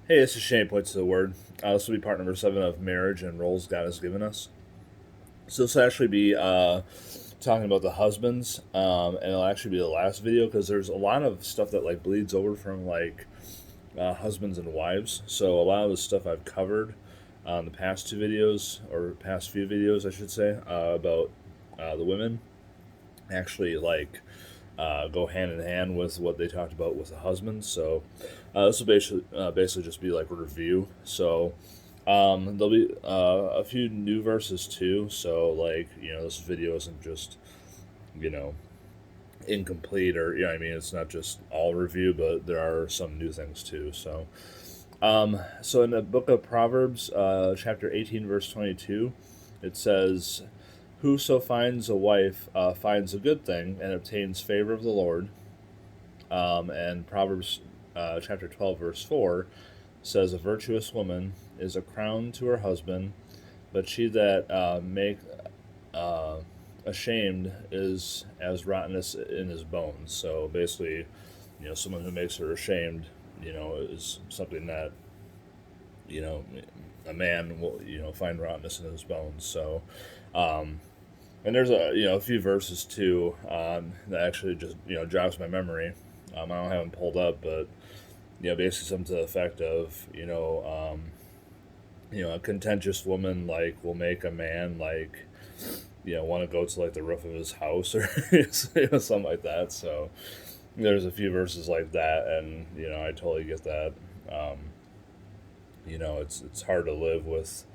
Hey, this is Shane, Points to the Word. This will be part number 7 of Marriage and Roles God has Given Us. So this will actually be talking about the husbands, and it'll actually be the last video because there's a lot of stuff that like bleeds over from like husbands and wives. So a lot of the stuff I've covered on the past two videos, or past few videos, I should say, about the women, actually go hand in hand with what they talked about with the husbands. So this will basically just be like a review. So there'll be a few new verses too. So this video isn't just you know incomplete, or I mean, it's not just all review, but there are some new things too. So in the book of Proverbs, chapter 18, verse 22, it says, "Whoso finds a wife finds a good thing and obtains favor of the Lord." And Proverbs chapter 12, verse 4 says, "A virtuous woman is a crown to her husband, but she that make uh, ashamed is as rottenness in his bones." So basically, someone who makes her ashamed, is something that, you know, a man will, find rottenness in his bones. So, and there's a few verses too that actually just jogs my memory. I don't have them pulled up, but basically something to the effect of a contentious woman like will make a man like want to go to like the roof of his house or something like that. So there's a few verses like that, and I totally get that. Um, it's hard to live with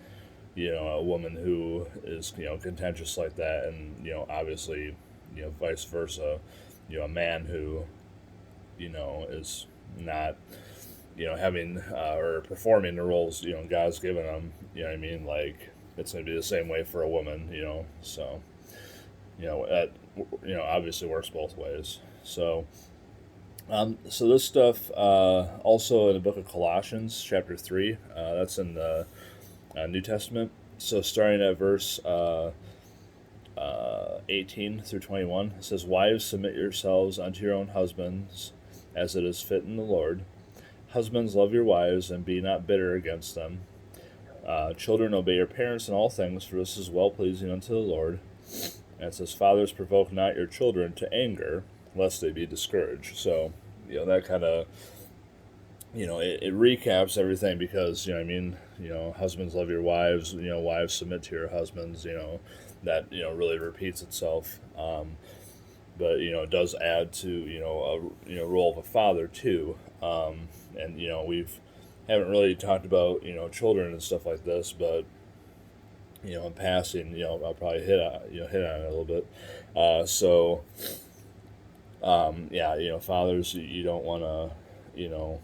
a woman who is contentious like that, and obviously vice versa, a man who is not having or performing the roles God's given them. What I mean? Like it's going to be the same way for a woman. So that obviously works both ways. So this stuff also in the book of Colossians, chapter 3. That's in the New Testament. So starting at verse 18 through 21, it says, "Wives, submit yourselves unto your own husbands, as it is fit in the Lord. Husbands, love your wives, and be not bitter against them. Children, obey your parents in all things, for this is well pleasing unto the Lord." And it says, "Fathers, provoke not your children to anger, lest they be discouraged." So, that kind of, it recaps everything because, I mean, husbands love your wives, wives submit to your husbands, that, really repeats itself. But, it does add to, role of a father too. And, we've, haven't really talked about, children and stuff like this, but, in passing, I'll probably hit on it a little bit. So, yeah, fathers, you don't want to, you know,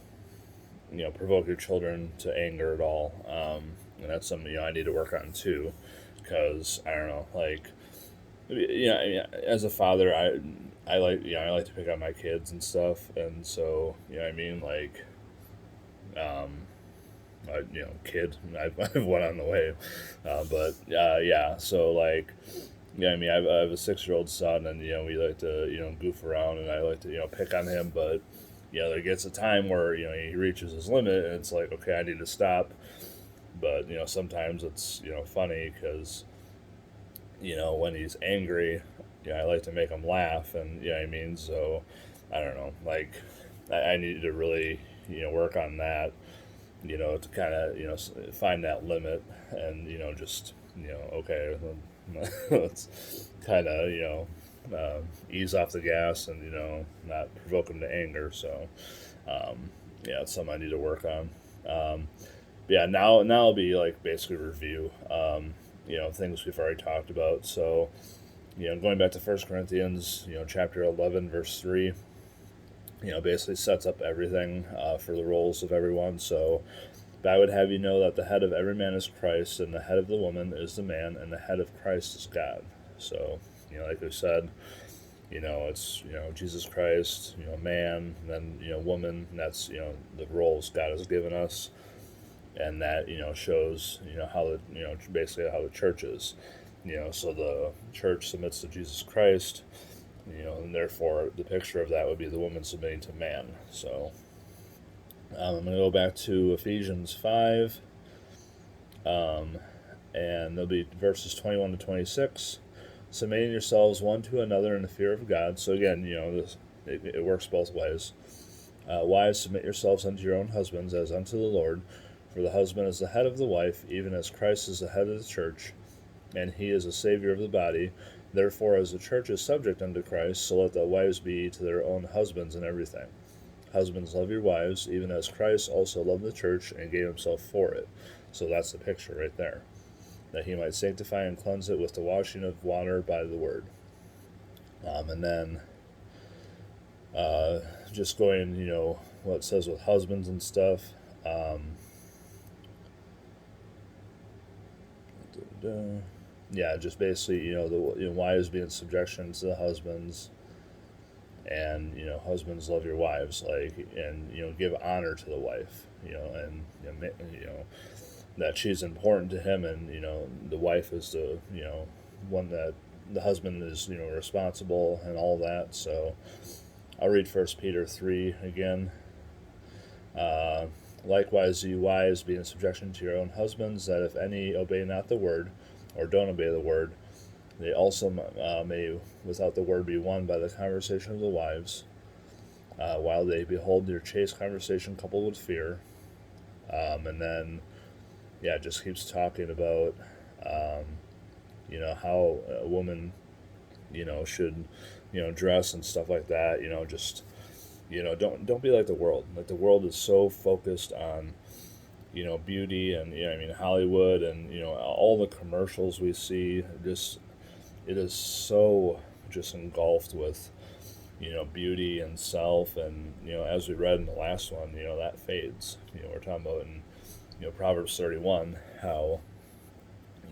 provoke your children to anger at all. And that's something I need to work on too, because I don't know, like, as a father, I like I like to pick on my kids and stuff, and so what I mean, like, um, kid, I've one on the way, but yeah, so like. Yeah, I mean, I have a 6-year-old son, and we like to goof around, and I like to pick on him, but there gets a time where he reaches his limit, and it's like, okay, I need to stop. But sometimes it's funny because when he's angry, I like to make him laugh, and I mean, so I don't know, like I need to really work on that, to kind of find that limit, and just okay, let's kind of ease off the gas, and not provoke him to anger. So yeah, it's something I need to work on. But yeah, now it'll be like basically review. Things we've already talked about. So going back to First Corinthians, chapter 11, verse 3. Basically sets up everything for the roles of everyone. So, "But I would have you know that the head of every man is Christ, and the head of the woman is the man, and the head of Christ is God." So, like we said, it's Jesus Christ, man, and then woman, and that's the roles God has given us, and that shows how the basically how the church is. So the church submits to Jesus Christ, and therefore the picture of that would be the woman submitting to man. So I'm going to go back to Ephesians 5, um, and there'll be verses 21 to 26. Submitting yourselves one to another in the fear of God. So again, it works both ways. Wives, submit yourselves unto your own husbands as unto the Lord. For the husband is the head of the wife, even as Christ is the head of the church, and he is the Savior of the body. Therefore, as the church is subject unto Christ, so let the wives be to their own husbands in everything. Husbands, love your wives, even as Christ also loved the church and gave himself for it. So that's the picture right there. That he might sanctify and cleanse it with the washing of water by the word. And then just going, what it says with husbands and stuff. Yeah, just basically, the wives be in subjection to the husbands, and husbands love your wives, and give honor to the wife, and that she's important to him, and the wife is the one that the husband is responsible and all that. So I'll read 1 Peter 3 again. Likewise, you wives, be in subjection to your own husbands, that if any obey not the word, or don't obey the word, they also may without the word be won by the conversation of the wives, while they behold your chaste conversation coupled with fear. And then, it just keeps talking about, how a woman, should, dress and stuff like that. Just, don't be like the world. Like the world is so focused on, beauty and, Hollywood and, all the commercials we see. It is so just engulfed with, beauty and self, and, as we read in the last one, that fades. We're talking about in, Proverbs 31, how,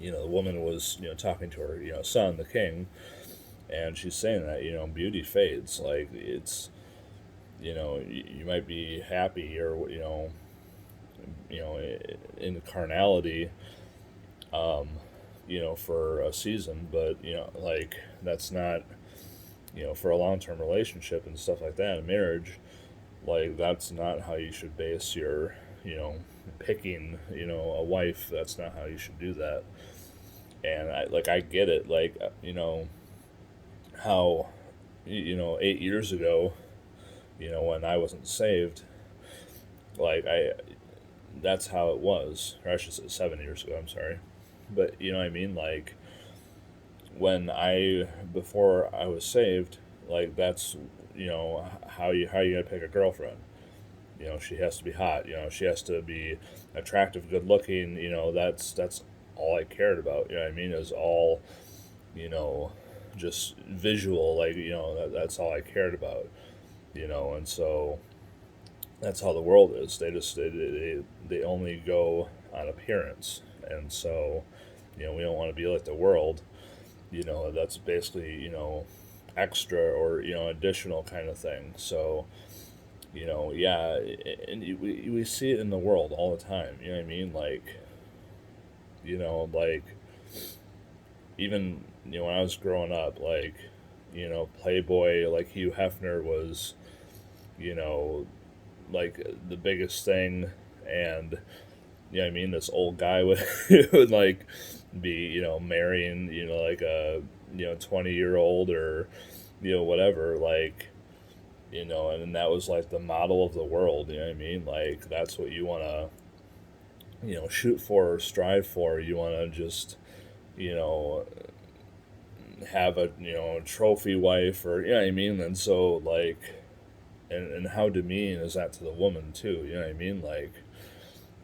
the woman was, talking to her, son, the king, and she's saying that, beauty fades. Like, it's, you might be happy or, in carnality, for a season, but, that's not, for a long-term relationship and stuff like that, in marriage, like, that's not how you should base your, picking, a wife. That's not how you should do that. And I get it, how, 8 years ago, when I wasn't saved, that's how it was, or I should say 7 years ago, I'm sorry. But, you know what I mean? Like, before I was saved, that's, how you gonna pick a girlfriend? She has to be hot, she has to be attractive, good looking, that's all I cared about, what I mean? Is all, just visual, that's all I cared about, and so that's how the world is. They only go on appearance, and so we don't want to be like the world. That's basically extra or additional kind of thing. So yeah, and we see it in the world all the time. You know what I mean? Like even when I was growing up, Playboy, like Hugh Hefner was, the biggest thing, and this old guy would would be marrying like a 20-year-old or whatever, and that was like the model of the world. You know what I mean? Like that's what you want to shoot for or strive for. You want to just have a trophy wife, or what I mean. And so and how demeaning is that to the woman too? You know what I mean? Like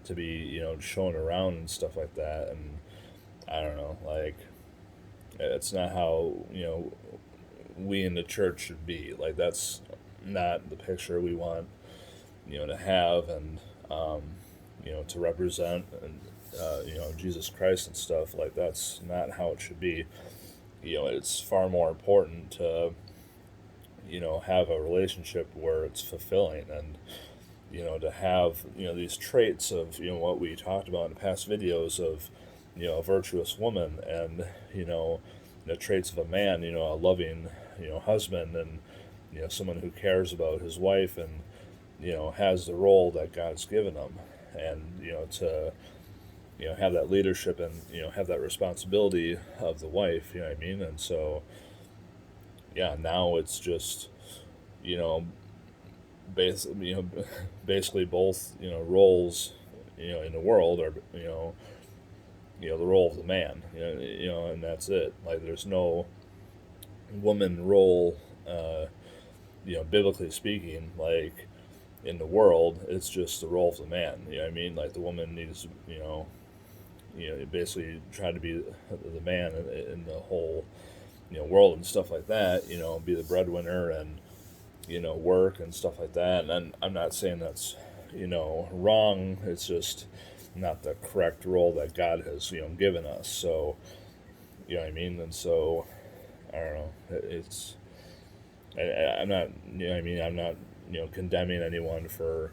to be shown around and stuff like that. And I don't know, it's not how we in the church should be. Like that's not the picture we want to have, and to represent, and Jesus Christ and stuff. Like that's not how it should be. It's far more important to have a relationship where it's fulfilling, and to have these traits of what we talked about in the past videos of a virtuous woman, and the traits of a man, a loving husband, and someone who cares about his wife, and has the role that God's given them, and to have that leadership and have that responsibility of the wife. You know what I mean? And so yeah, now it's just you know basically both roles in the world are the role of the man. And that's it. Like there's no woman role. Biblically speaking, like in the world, it's just the role of the man. You know what I mean? Like the woman needs, basically try to be the man in the whole, world and stuff like that. Be the breadwinner and work and stuff like that. And I'm not saying that's wrong. It's just not the correct role that God has given us. So you know what I mean. And so I don't know. I'm not, I'm not, condemning anyone for,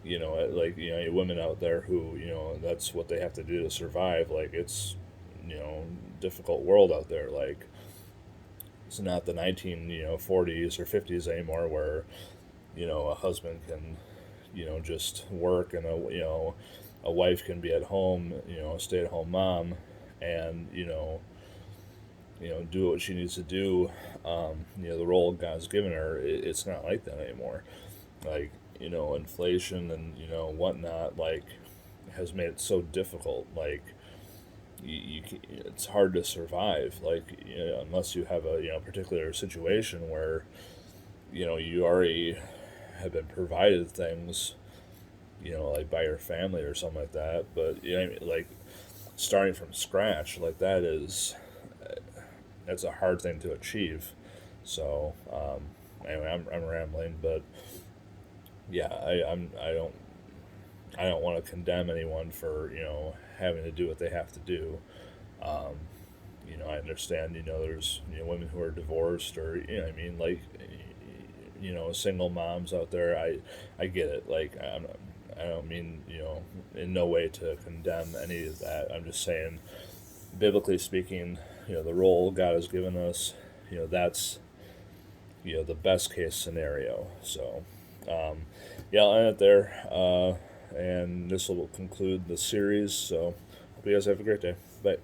women out there who, that's what they have to do to survive. Like, it's, difficult world out there. Like, it's not the 40s or 50s anymore where, a husband can, just work and a wife can be at home, a stay at home mom and, do what she needs to do. The role God's given her, it's not like that anymore. Like, inflation and, whatnot, like, has made it so difficult. Like, it's hard to survive. Like, unless you have a, particular situation where, you already have been provided things, like by your family or something like that. But, like, starting from scratch, like, that's a hard thing to achieve. So anyway, I'm rambling, but yeah, I don't want to condemn anyone for having to do what they have to do. Um, I understand there's women who are divorced or like single moms out there. I get it. Like I don't mean in no way to condemn any of that. I'm just saying, biblically speaking, the role God has given us, that's the best case scenario. So yeah, I'll end it there, and this will conclude the series. So hope you guys have a great day. Bye.